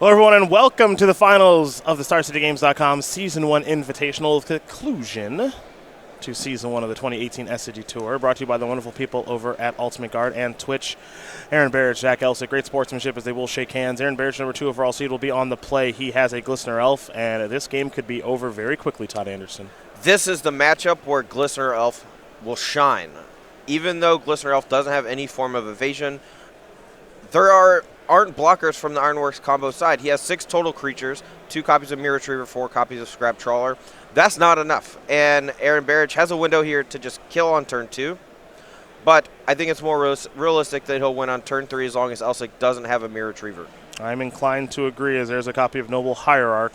Hello, everyone, and welcome to the finals of the StarCityGames.com Season 1 Invitational conclusion to Season 1 of the 2018 SCG Tour, brought to you by the wonderful people over at Ultimate Guard and Twitch. Aaron Barich, Zach Elsik, great sportsmanship as they will shake hands. Aaron Barich, number 2 overall seed, will be on the play. He has a Glistener Elf, and this game could be over very quickly, Todd Anderson. This is the matchup where Glistener Elf will shine. Even though Glistener Elf doesn't have any form of evasion, there aren't blockers from the Ironworks combo side. He has 6 total creatures, 2 copies of Mirror Retriever, 4 copies of Scrap Trawler. That's not enough. And Aaron Barich has a window here to just kill on turn 2. But I think it's more realistic that he'll win on turn 3 as long as Elsik doesn't have a Mirror Retriever. I'm inclined to agree, as there's a copy of Noble Hierarch.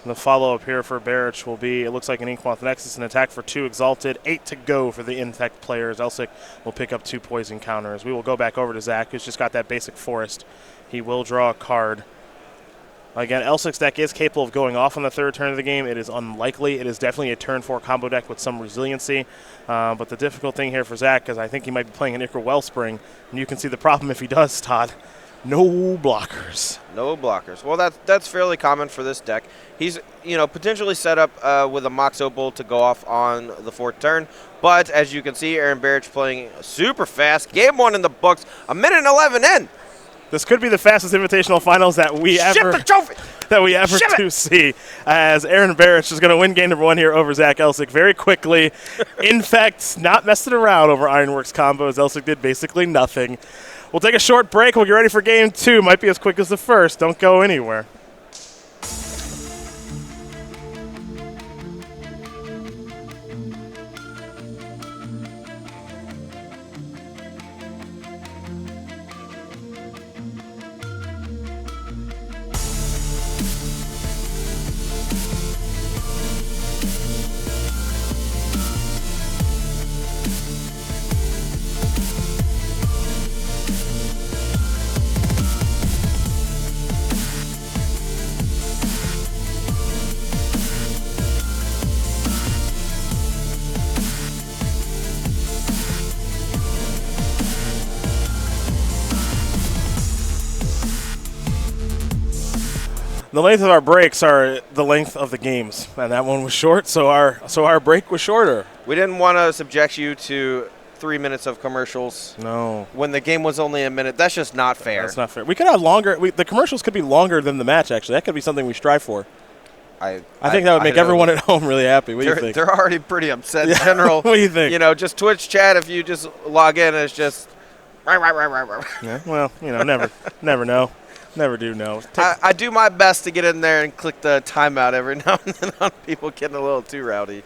And the follow-up here for Barich will be, it looks like an Inkmoth Nexus, an attack for 2 Exalted, 8 to go for the Infect players. Elsik will pick up 2 poison counters. We will go back over to Zach, who's just got that basic forest. He will draw a card. Again, Elsik's deck is capable of going off on the 3rd turn of the game. It is unlikely. It is definitely a turn 4 combo deck with some resiliency. But the difficult thing here for Zach, because I think he might be playing an Ichor Wellspring, and you can see the problem if he does, Todd. No blockers. No blockers. Well, that's fairly common for this deck. He's, potentially set up with a Mox Opal to go off on the 4th turn. But as you can see, Aaron Barich playing super fast. Game 1 in the books, a minute and 11 in. This could be the fastest invitational finals that we ever do see, as Aaron Barich is going to win game number 1 here over Zach Elsik very quickly. In fact, not messing around over Ironworks combos. Elsik did basically nothing. We'll take a short break. We'll get ready for game 2. Might be as quick as the first. Don't go anywhere. The length of our breaks are the length of the games, and that one was short, so our break was shorter. We didn't want to subject you to 3 minutes of commercials. No. When the game was only a minute. That's just not fair. That's not fair. We could have longer. The commercials could be longer than the match, actually. That could be something we strive for. I think that would make everyone at home really happy. What do you think? They're already pretty upset in general. What do you think? Just Twitch chat, if you just log in, it's just... Yeah, well, never know. Never do know. I do my best to get in there and click the timeout every now and then on people getting a little too rowdy.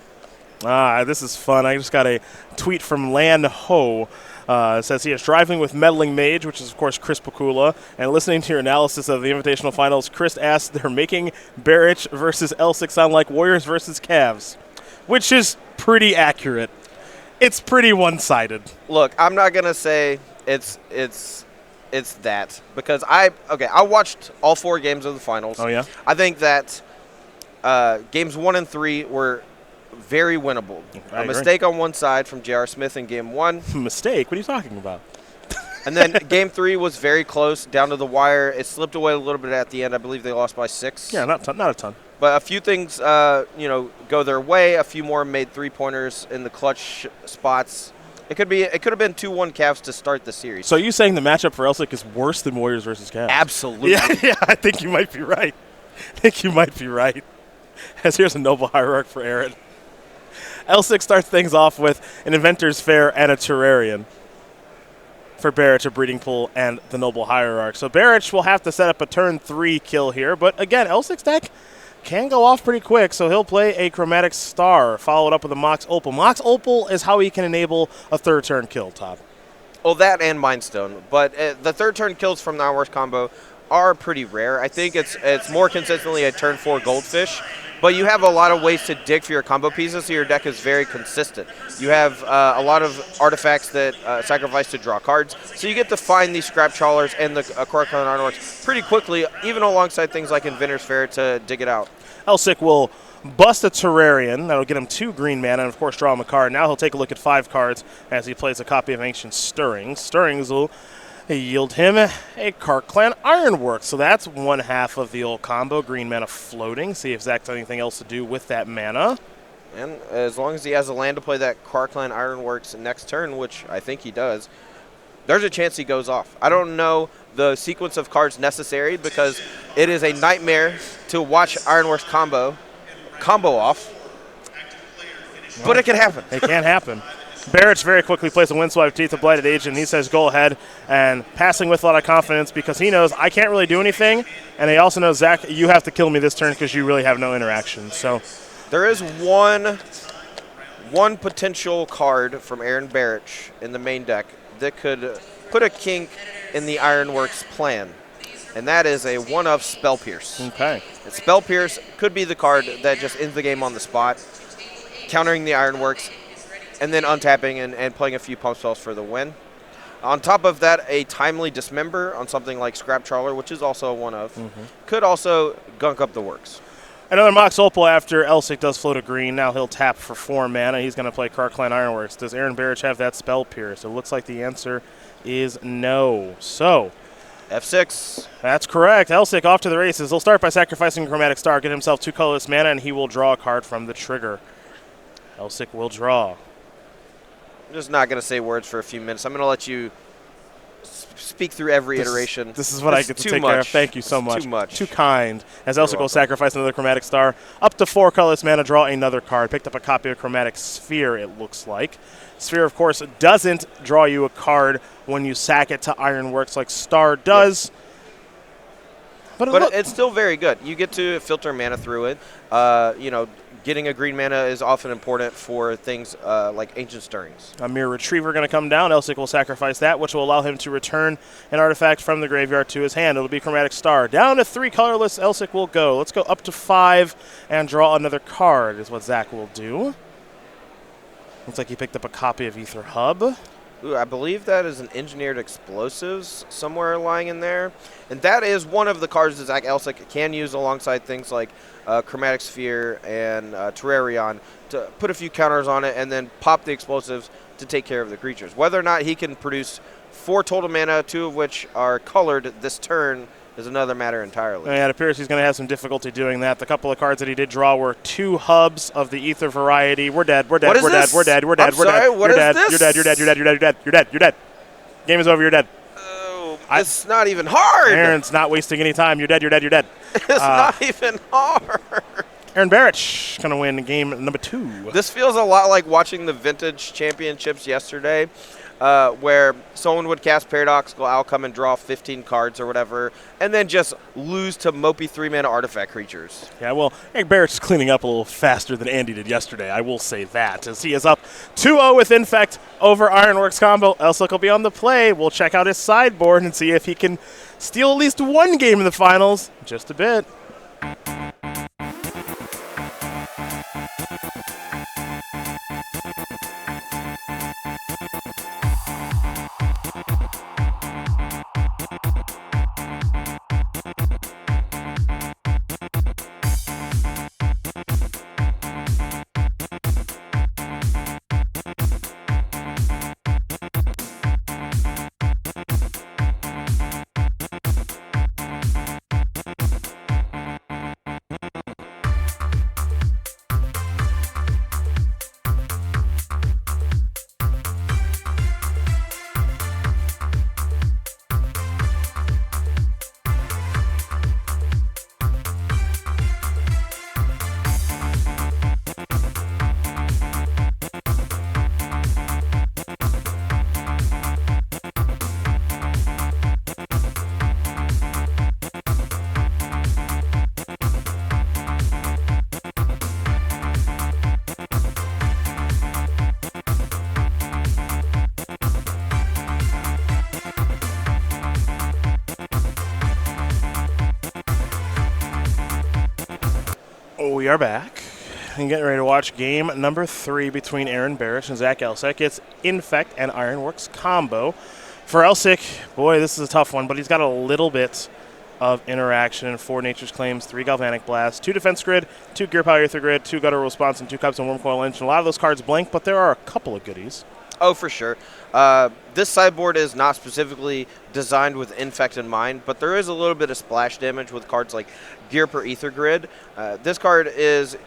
This is fun. I just got a tweet from Lan Ho. It says he is driving with Meddling Mage, which is, of course, Chris Pakula. And listening to your analysis of the Invitational Finals, Chris asked, they're making Barich versus Elsik sound like Warriors versus Cavs, which is pretty accurate. It's pretty one-sided. Look, I'm not going to say it's that, because I watched all 4 games of the finals. Oh, yeah? I think that games 1 and 3 were very winnable. A mistake on one side from J.R. Smith in game 1. Mistake? What are you talking about? And then game 3 was very close, down to the wire. It slipped away a little bit at the end. I believe they lost by 6. Yeah, not a ton. But a few things, go their way. A few more made 3-pointers in the clutch spots. It could have been 2-1 Cavs to start the series. So are you saying the matchup for Elsik is worse than Warriors versus Cavs? Absolutely. Yeah, I think you might be right. As here's a Noble Hierarch for Aaron. Elsik starts things off with an Inventor's Fair and a Terrarian. For Barich, a Breeding Pool, and the Noble Hierarch. So Barich will have to set up a turn 3 kill here. But again, Elsik's deck can go off pretty quick, so he'll play a Chromatic Star, followed up with a Mox Opal. Mox Opal is how he can enable a 3rd turn kill, Todd. Oh, that and Mind Stone. But the 3rd turn kills from the Ironworks combo are pretty rare. I think it's more consistently a turn 4 Goldfish. But you have a lot of ways to dig for your combo pieces, so your deck is very consistent. You have a lot of artifacts that sacrifice to draw cards, so you get to find these Scrap Trawlers and the Korokon Ironworks pretty quickly, even alongside things like Inventor's Fair to dig it out. Elsik will bust a Terrarian. That'll get him 2 green mana, and of course draw him a card. Now he'll take a look at 5 cards as he plays a copy of Ancient Stirrings. Stirrings will They yield him a Cart Clan Ironworks. So that's one half of the old combo. Green mana floating. See if Zach has anything else to do with that mana. And as long as he has a land to play that Karkland Ironworks next turn, which I think he does, there's a chance he goes off. I don't know the sequence of cards necessary because it is a nightmare to watch Ironworks combo off. Well, but it can happen. It can happen. Barich very quickly plays a Windswipe Teeth of Blighted Agent. He says go ahead, and passing with a lot of confidence because he knows I can't really do anything, and he also knows, Zach, you have to kill me this turn because you really have no interaction. So there is one potential card from Aaron Barich in the main deck that could put a kink in the Ironworks plan, and that is a one-of Spell Pierce. Okay. And Spell Pierce could be the card that just ends the game on the spot, countering the Ironworks, and then untapping and playing a few pump spells for the win. On top of that, a Timely Dismember on something like Scrap Trawler, which is also a one-of, could also gunk up the works. Another Mox Opal after Elsik does float a green. Now he'll tap for 4 mana. He's going to play Karkland Ironworks. Does Aaron Barich have that Spell Pierce? It looks like the answer is no. So F6. That's correct. Elsik off to the races. He'll start by sacrificing Chromatic Star, get himself 2 colorless mana, and he will draw a card from the trigger. Elsik will draw. I'm just not going to say words for a few minutes. I'm going to let you speak through every iteration. This is what I get to take care of. Thank you so much. Too much. Too kind. As Elsik will sacrifice another Chromatic Star. Up to 4 colorless mana, draw another card. Picked up a copy of Chromatic Sphere, it looks like. Sphere, of course, doesn't draw you a card when you sack it to Ironworks like Star does. Yep. But it's still very good. You get to filter mana through it. Getting a green mana is often important for things like Ancient Stirrings. A Mirror Retriever going to come down. Elsik will sacrifice that, which will allow him to return an artifact from the graveyard to his hand. It'll be Chromatic Star. Down to 3 colorless, Elsik will go. Let's go up to 5 and draw another card is what Zach will do. Looks like he picked up a copy of Aether Hub. Ooh, I believe that is an Engineered Explosives somewhere lying in there. And that is one of the cards that Zach Elsik can use alongside things like Chromatic Sphere and Terrarion to put a few counters on it and then pop the explosives to take care of the creatures. Whether or not he can produce 4 total mana, 2 of which are colored this turn, is another matter entirely. Yeah, it appears he's going to have some difficulty doing that. The couple of cards that he did draw were 2 hubs of the Ether variety. We're dead. We're dead. What is We're this? dead. We're dead. We're dead. I'm We're sorry, dead. what You're is dead. this? You're dead. You're dead. You're dead. You're dead. You're dead. You're dead. You're dead. Game is over. You're dead. Oh, it's not even hard. Aaron's not wasting any time. You're dead. You're dead. You're dead. It's not even hard. Aaron Barich going to win game number 2. This feels a lot like watching the Vintage Championships yesterday, where someone would cast Paradoxical Outcome and draw 15 cards or whatever, and then just lose to mopey 3-mana artifact creatures. Yeah, well, Aaron Barich is cleaning up a little faster than Andy did yesterday. I will say that, as he is up 2-0 with Infect over Ironworks combo. Elsik will be on the play. We'll check out his sideboard and see if he can steal at least 1 game in the finals. Just a bit. We are back and getting ready to watch game number 3 between Aaron Barich and Zach Elsik. It's Infect and Ironworks combo. For Elsik, boy, this is a tough one, but he's got a little bit of interaction. 4 Nature's Claims, 3 Galvanic Blasts, 2 Defense Grid, 2 Gear Power Aether Grid, 2 Guttural Response, and 2 Cups and Wormcoil Engine. A lot of those cards blank, but there are a couple of goodies. Oh, for sure. This sideboard is not specifically designed with Infect in mind, but there is a little bit of splash damage with cards like Gear per Ether Grid. This card is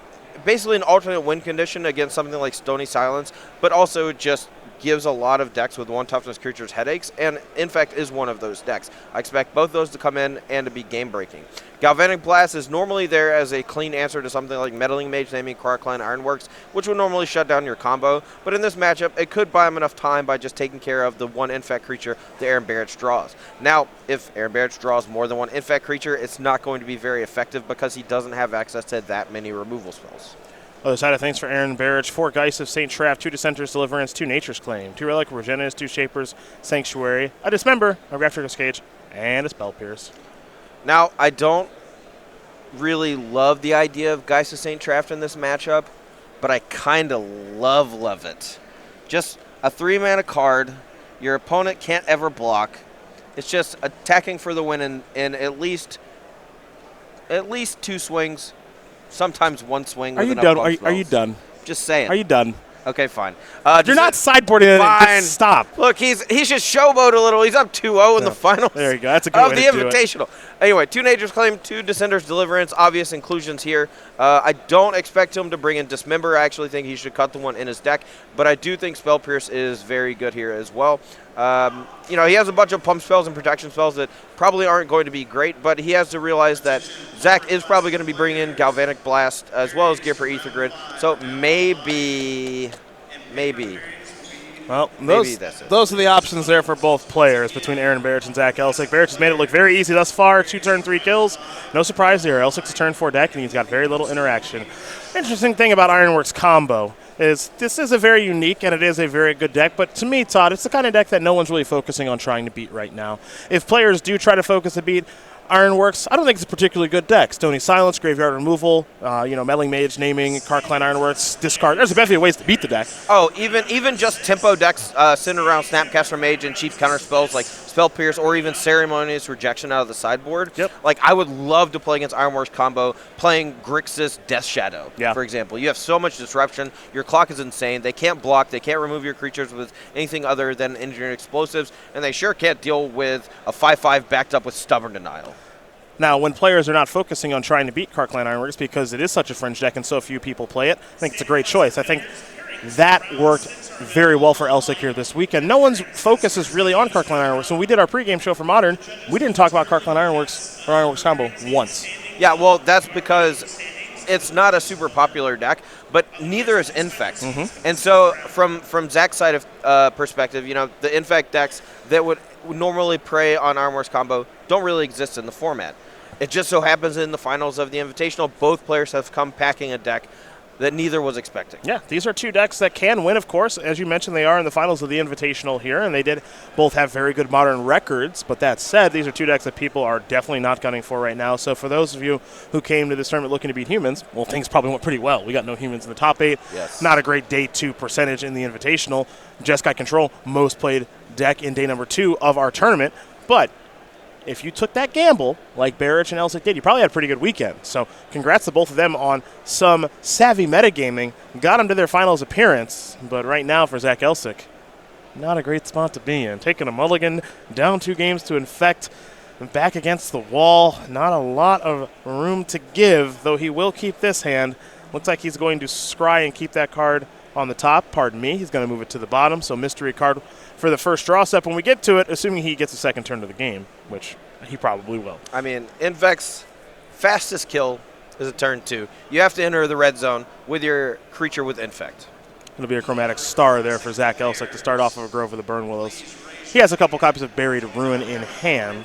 basically an alternate win condition against something like Stony Silence, but also just gives a lot of decks with 1 toughness creatures headaches, and Infect is one of those decks. I expect both those to come in and to be game-breaking. Galvanic Blast is normally there as a clean answer to something like Meddling Mage naming Karkline Ironworks, which would normally shut down your combo, but in this matchup, it could buy him enough time by just taking care of the 1 Infect creature the Aaron Barich draws. Now, if Aaron Barich draws more than 1 Infect creature, it's not going to be very effective because he doesn't have access to that many removal spells. Other side of things for Aaron Barich, 4 Geist of St. Traff, 2 Dissenters Deliverance, 2 Nature's Claim, 2 Relic Regenis, 2 Shapers, Sanctuary, a Dismember, a Rapturous Cage, and a Spell Pierce. Now, I don't really love the idea of Geist of St. Traff in this matchup, but I kind of love it. Just a 3-mana card, your opponent can't ever block. It's just attacking for the win in at least 2 swings. Sometimes 1 swing. Are you done? Are you done? Just saying. Are you done? Okay, fine. You're not sideboarding it. Fine. Just stop. Look, he's just showboat a little. He's up 2-0 in the finals. There you go. That's a good way to do it. Of the Invitational. Anyway, 2 Nature's Claim, 2 Dissenters Deliverance. Obvious inclusions here. I don't expect him to bring in Dismember. I actually think he should cut the one in his deck. But I do think Spell Pierce is very good here as well. He has a bunch of pump spells and protection spells that probably aren't going to be great, but he has to realize that Zach is probably going to be bringing in Galvanic Blast as well as Gear per Ether Grid. So maybe. Well, Maybe that's it. those are the options there for both players between Aaron Barich and Zach Elsik. Barich has made it look very easy thus far. 2 turn 3 kills. No surprise there. Elsik's a turn 4 deck, and he's got very little interaction. Interesting thing about Ironworks combo is this is a very unique and it is a very good deck, but to me, Todd, it's the kind of deck that no one's really focusing on trying to beat right now. If players do try to focus to beat Ironworks, I don't think it's a particularly good deck. Stony Silence, Graveyard Removal, Meddling Mage, Naming, Karkline Ironworks, Discard. There's a bevy of ways to beat the deck. Oh, even just tempo decks centered around Snapcaster Mage and cheap counter spells like Spell Pierce or even Ceremonious Rejection out of the sideboard. Yep. Like, I would love to play against Ironworks combo playing Grixis Death Shadow, for example. You have so much disruption. Your clock is insane. They can't block. They can't remove your creatures with anything other than engineered explosives, and they sure can't deal with a 5/5 backed up with Stubborn Denial. Now, when players are not focusing on trying to beat Karkline Ironworks because it is such a fringe deck and so few people play it, I think it's a great choice. I think that worked very well for Elsik here this weekend. No one's focus is really on Karkline Ironworks. When we did our pregame show for Modern, we didn't talk about Karkline Ironworks or Ironworks combo once. Yeah, well, that's because it's not a super popular deck, but neither is Infect. And so from Zach's side of perspective, the Infect decks that would normally prey on Ironworks combo don't really exist in the format. It just so happens in the finals of the Invitational, both players have come packing a deck that neither was expecting. Yeah, these are 2 decks that can win, of course. As you mentioned, they are in the finals of the Invitational here, and they did both have very good Modern records. But that said, these are 2 decks that people are definitely not gunning for right now. So for those of you who came to this tournament looking to beat humans, well, things probably went pretty well. We got no humans in the top 8. Yes. Not a great day 2 percentage in the Invitational. Jeskai Control, most played deck in day number 2 of our tournament. But if you took that gamble, like Barich and Elsik did, you probably had a pretty good weekend. So congrats to both of them on some savvy metagaming. Got them to their finals appearance. But right now for Zach Elsik, not a great spot to be in. Taking a mulligan, down 2 games to Infect, back against the wall. Not a lot of room to give, though he will keep this hand. Looks like he's going to scry and keep that card on the top. Pardon me. He's going to move it to the bottom. So mystery card for the first draw step when we get to it, assuming he gets a second turn to the game, which he probably will. I mean, Infect's fastest kill is a turn 2. You have to enter the red zone with your creature with Infect. It'll be a chromatic star there for Zach Elsik to start off of a Grove of the Burn Willows. He has a couple copies of Buried Ruin in hand.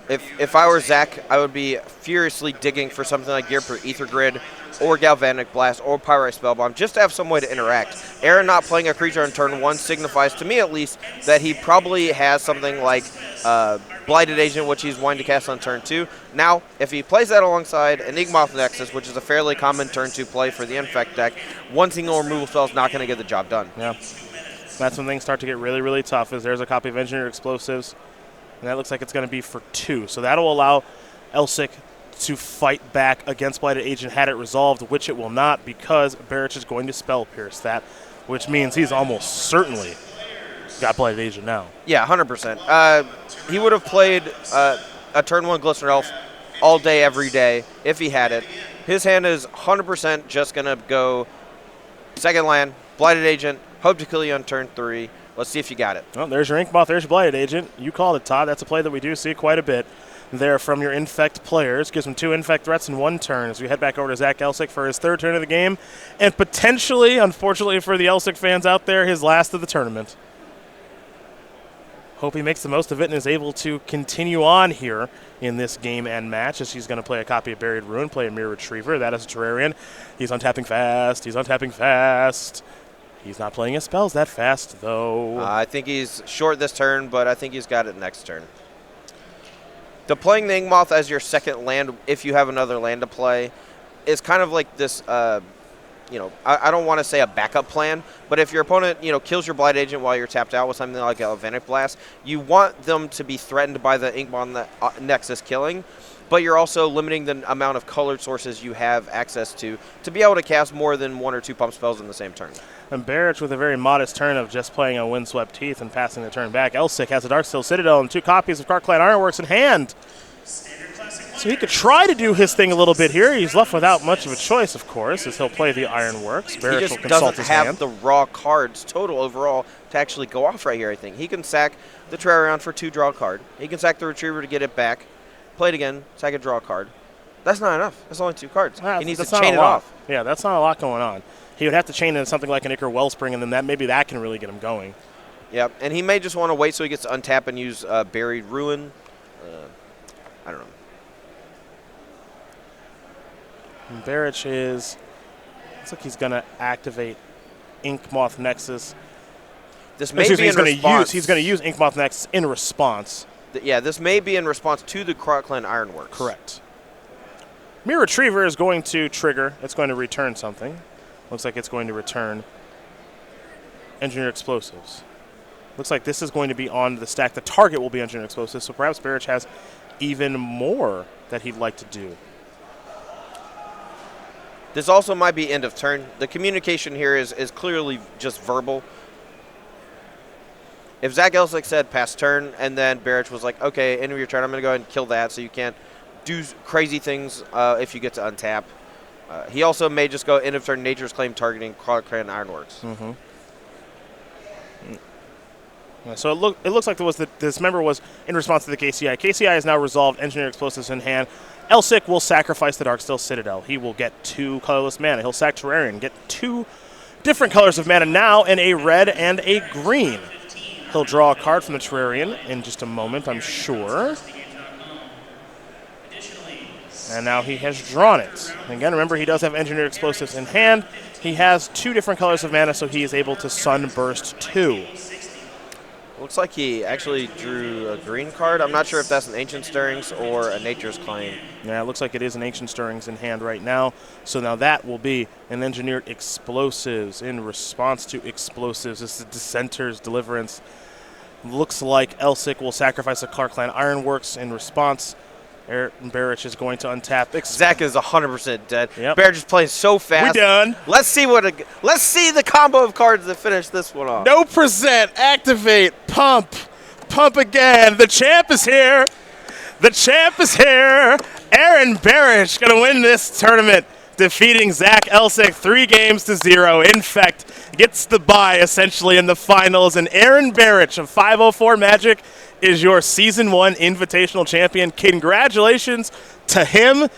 If I were Zach, I would be furiously digging for something like Gear per Ether Grid or Galvanic Blast or Pyrite Spellbomb just to have some way to interact. Aaron not playing a creature on turn 1 signifies, to me at least, that he probably has something like Blighted Agent, which he's wanting to cast on turn 2. Now, if he plays that alongside Enigma Nexus, which is a fairly common turn 2 play for the Infect deck, one single removal spell is not going to get the job done. Yeah. That's when things start to get really, really tough, is there's a copy of Engineered Explosives, and that looks like it's going to be for 2. So that'll allow Elsik to fight back against Blighted Agent had it resolved, which it will not because Barich is going to Spell Pierce that. which means he's almost certainly got Blighted Agent now. Yeah, 100%. He would have played a turn 1 Glistener Elf all day, every day, if he had it. His hand is 100% just going to go second land, Blighted Agent, hope to kill you on turn 3. Let's see if you got it. Well, there's your Inkmoth, there's your Blighted Agent. You called it, Todd. That's a play that we do see quite a bit there from your Infect players. Gives him 2 Infect threats in 1 turn as we head back over to Zach Elsik for his 3rd turn of the game, and potentially, unfortunately for the Elsik fans out there, his last of the tournament. Hope he makes the most of it and is able to continue on here in this game and match, as he's going to play a copy of Buried Ruin, play a Mirror Retriever. That is a Terrarian. He's untapping fast. He's untapping fast. He's not playing his spells that fast, though. I think he's short this turn, but I think he's got it next turn. Deploying the Inkmoth as your second land, if you have another land to play, is kind of like this, I don't want to say a backup plan, but if your opponent, kills your Blight Agent while you're tapped out with something like Galvanic Blast, you want them to be threatened by the Inkmoth Nexus killing, but you're also limiting the amount of colored sources you have access to be able to cast more than 1 or 2 pump spells in the same turn. And Barich with a very modest turn of just playing a Windswept Teeth and passing the turn back. Elsik has a Darksteel Citadel and 2 copies of Karkland Ironworks in hand. So he could try to do his thing a little bit here. He's left without much of a choice, of course, as he'll play the Ironworks. Barich he just will consult doesn't his have hand. the raw cards total overall to actually go off right here, I think. He can sack the Terrarion for 2, draw a card. He can sack the Retriever to get it back, play it again, sack it, draw a card. That's not enough. That's only 2 cards. He needs to chain it off. Yeah, that's not a lot going on. He would have to chain into something like an Ichor Wellspring, and then maybe that can really get him going. Yep, and he may just want to wait so he gets to untap and use Buried Ruin. I don't know. And Barich looks like he's going to activate Inkmoth Nexus. This may be in response. He's going to use Inkmoth Nexus in response. This may be in response to the Karkland Ironworks. Correct. Mirror Retriever is going to trigger. It's going to return something. Looks like it's going to return Engineer Explosives. Looks like this is going to be on the stack. The target will be Engineer Explosives, so perhaps Barich has even more that he'd like to do. This also might be end of turn. The communication here is clearly just verbal. If Zach Elsik said pass turn, and then Barich was like, okay, end of your turn, I'm going to go ahead and kill that so you can't do crazy things if you get to untap. He also may just go end of turn Nature's Claim targeting Karkland Ironworks. Mm-hmm. So it looks like this member was in response to the KCI. KCI has now resolved Engineer Explosives in hand. Elsik will sacrifice the Darksteel Citadel. He will get 2 colorless mana. He'll sack Terrarian, get 2 different colors of mana now in a red and a green. He'll draw a card from the Terrarian in just a moment, I'm sure. And now he has drawn it. And again, remember, he does have Engineer Explosives in hand. He has 2 different colors of mana, so he is able to Sunburst 2. Looks like he actually drew a green card. I'm not sure if that's an Ancient Stirrings or a Nature's Claim. Yeah, it looks like it is an Ancient Stirrings in hand right now. So now that will be an Engineered Explosives in response to Explosives. This is Dissenter's Deliverance. Looks like Elsik will sacrifice a Karkland Ironworks in response. Barich is going to untap. Zach is 100% dead. Yep. Barich is playing so fast. We done. Let's see the combo of cards that finish this one off. No present. Activate. Pump. Pump again. The champ is here. The champ is here. Aaron Barich going to win this tournament, defeating Zach Elsik 3-0. Infect gets the bye essentially in the finals, and Aaron Barich of 504 Magic is your Season 1 Invitational Champion. Congratulations to him